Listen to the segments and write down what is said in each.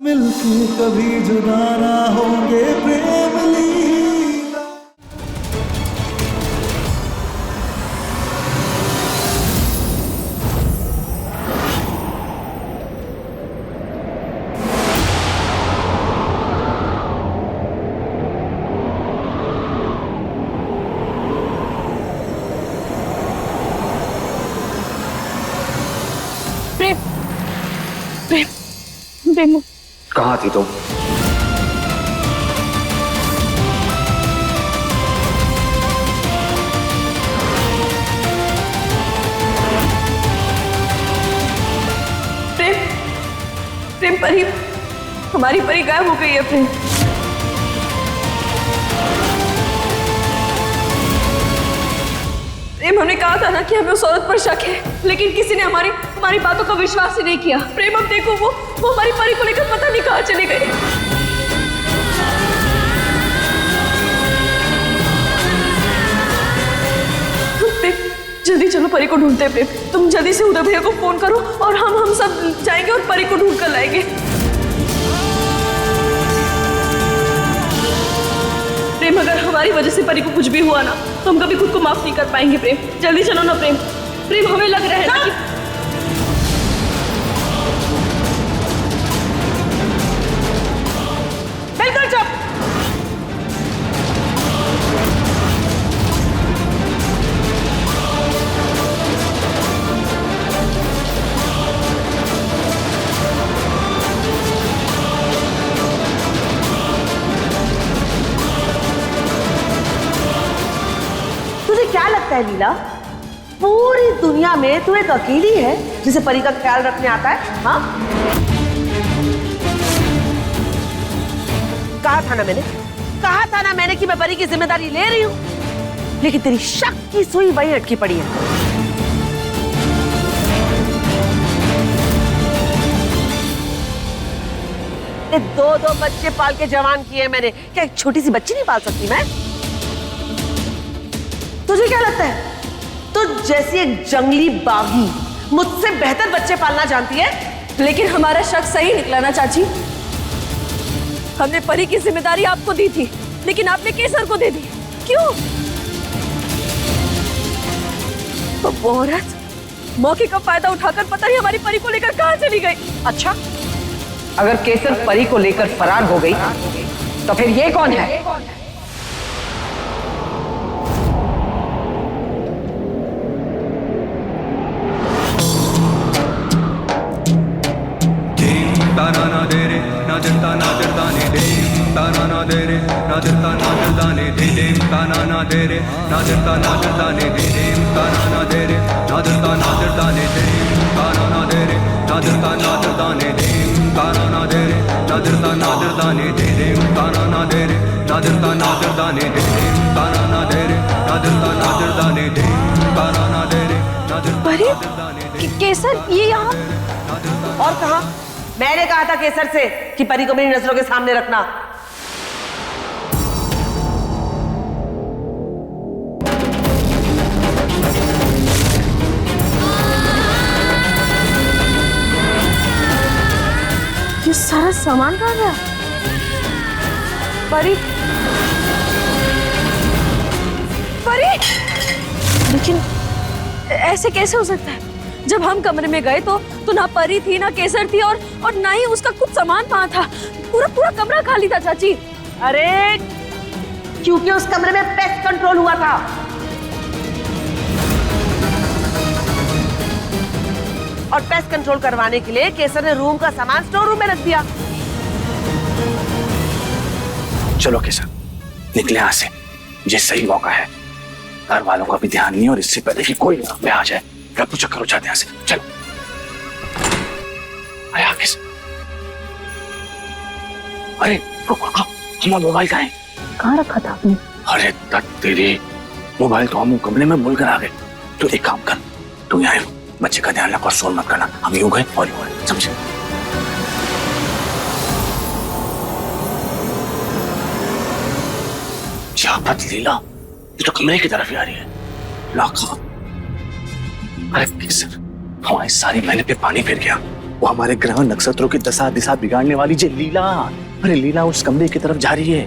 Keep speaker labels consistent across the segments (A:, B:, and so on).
A: मिलके कभी जुदा ना होंगे प्रेम लीला।
B: प्रेम प्रेम प्रेम
C: कहाँ थी तुम?
B: प्रेम प्रेम परी, हमारी परी गायब हो गई है। प्रेम प्रेम हमने कहा था ना कि हमें उस औरत पर शक है, लेकिन किसी ने हमारी बातों का विश्वास ही नहीं किया। प्रेम अब देखो, वो हमारी परी को लेकर पता नहीं कहाँ चले गए। प्रेम जल्दी चलो, परी को ढूंढते हैं। प्रेम तुम जल्दी से उदय भैया को फोन करो और हम सब जाएंगे और परी को ढूंढ कर लाएंगे। प्रेम अगर हमारी वजह से परी को कुछ भी हुआ ना, तो हम कभी खुद को माफ नहीं कर पाएंगे। प्रेम जल्दी चलो ना। प्रेम प्रेम हमें लग रहा है ना कि बिल्कुल चुप।
D: तुझे क्या लगता है लीला, पूरी दुनिया में तू एक अकेली है जिसे परी का ख्याल रखने आता है? हाँ, कहा था ना मैंने कि मैं परी की जिम्मेदारी ले रही हूं, लेकिन तेरी शक की सुई वही अटकी पड़ी है। दो बच्चे पाल के जवान किए मैंने, क्या एक छोटी सी बच्ची नहीं पाल सकती मैं? तुझे क्या लगता है तुझ जैसी एक जंगली बागी मुझसे बेहतर बच्चे पालना जानती है?
B: लेकिन हमारा शक सही निकला ना चाची। हमने परी की जिम्मेदारी आपको दी थी, लेकिन आपने केसर को दे दी। क्यों? तो वो औरत मौके का फायदा उठाकर पता नहीं हमारी परी को लेकर कहां चली गई।
E: अच्छा, अगर केसर परी को लेकर फरार हो गई तो फिर ये कौन है?
B: केसर ये यहाँ?
D: और कहा? मैंने कहा था केसर से कि परी को मेरी नजरों के सामने रखना।
B: ये सारा सामान कहाँ गया? परी परी, लेकिन ऐसे कैसे हो सकता है? जब हम कमरे में गए तो ना परी थी, ना केसर थी, और ना ही उसका कुछ सामान वहां था। पूरा कमरा खाली था चाची।
D: अरे क्योंकि उस कमरे में पेस्ट कंट्रोल हुआ था। और पेस्ट कंट्रोल करवाने के लिए केसर ने रूम का सामान स्टोर रूम में रख दिया।
C: चलो केसर, निकले यहाँ से, ये सही मौका है। घर वालों का भी ध्यान नहीं, और इससे पहले कि कोई पे आ जाए रफू चक्कर हो जाते हैं। यहाँ से चलो। अरे आगे से, अरे हमारा मोबाइल कहाँ है?
B: कहाँ रखा था आपने?
C: अरे तेरी मोबाइल तो हम कमरे में भूल कर आ गए। तो एक काम कर, तू यहाँ बच्चे का ध्यान रख और शोर मत करना। हम यूं गए और यूं गए, समझे? शाहबत लीला, ये तो कमरे की तरफ ही आ रही है। लाखा, अरे केसर, हमारी सारी मेहनत पे पानी फिर गया। वो हमारे ग्रह नक्षत्रों की दशा दिशा बिगाड़ने वाली जे लीला। अरे लीला उस कमरे की तरफ जा रही है।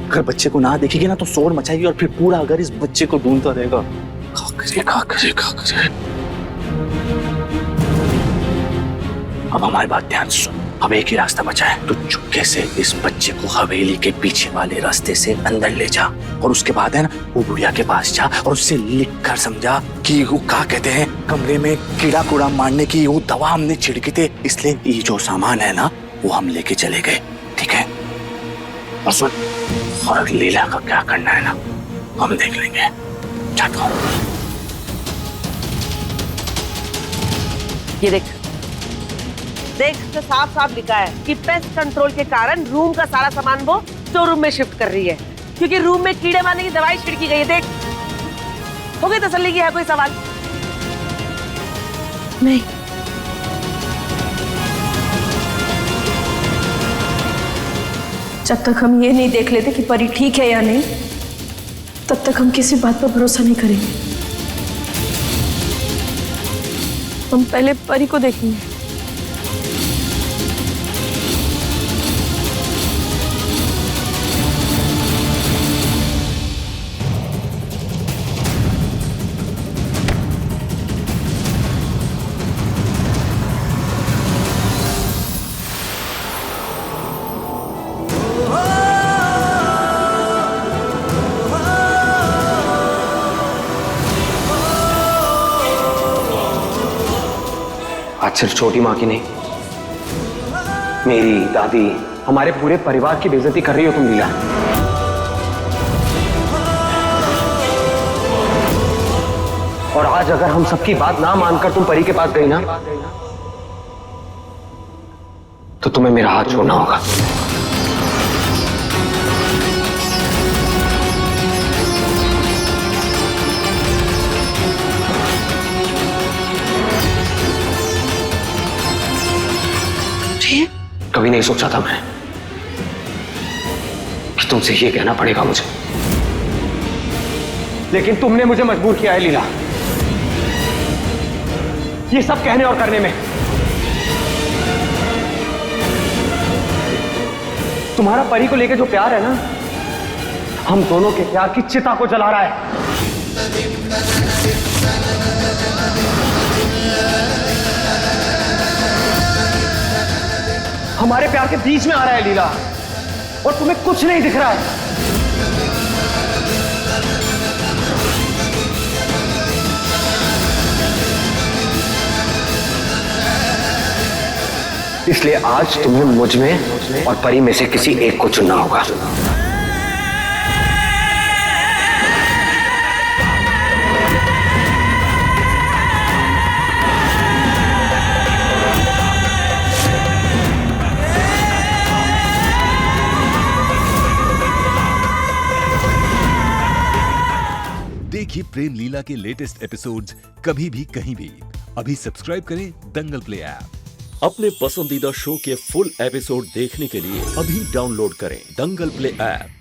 C: अगर बच्चे को ना देखेगी ना तो शोर मचाएगी और फिर पूरा अगर इस बच्चे को ढूंढता रहेगा। क्या करे। अब हमारी बात ध्यान से सुन। अब एक ही रास्ता बचा है। तू चुपके से इस बच्चे को हवेली के पीछे वाले रास्ते से अंदर ले जा और उसके बाद है ना वो बुढ़िया के पास जा और उससे लिख कर समझा कि वो क्या कहते हैं, कमरे में कीड़ा कूड़ा मारने की वो दवा हमने छिड़की थे, इसलिए ये जो सामान है ना वो हम लेके चले गए। ठीक है? और सुन, और लीला का क्या करना है ना हम देख लेंगे। जाता हूं।
D: ये देख तो साफ साफ लिखा है कि पेस्ट कंट्रोल के कारण रूम का सारा सामान वो स्टोर रूम में शिफ्ट कर रही है, क्योंकि रूम में कीड़े मारने की दवाई छिड़की गई है। देख, हो गई तसल्ली की? है कोई सवाल?
B: नहीं। जब तक हम ये नहीं देख लेते कि परी ठीक है या नहीं, तब तक हम किसी बात पर भरोसा नहीं करेंगे। हम पहले परी को देखेंगे।
F: आज सिर्फ छोटी माँ की नहीं, मेरी दादी, हमारे पूरे परिवार की बेइज्जती कर रही हो तुम लीला। और आज अगर हम सबकी बात ना मानकर तुम परी के पास गई ना तो तुम्हें मेरा हाथ छोड़ना होगा। कभी नहीं सोचा था मैं कि तुमसे ये कहना पड़ेगा मुझे, लेकिन तुमने मुझे मजबूर किया है लीला, ये सब कहने और करने में। तुम्हारा परी को लेकर जो प्यार है ना, हम दोनों के प्यार की चिता को जला रहा है। हमारे प्यार के बीच में आ रहा है लीला, और तुम्हें कुछ नहीं दिख रहा है। इसलिए आज तुम्हें मुझ में और परी में से किसी एक को चुनना होगा।
G: देखिए प्रेम लीला के लेटेस्ट एपिसोड्स कभी भी कहीं भी। अभी सब्सक्राइब करें दंगल प्ले ऐप।
H: अपने पसंदीदा शो के फुल एपिसोड देखने के लिए अभी डाउनलोड करें दंगल प्ले ऐप।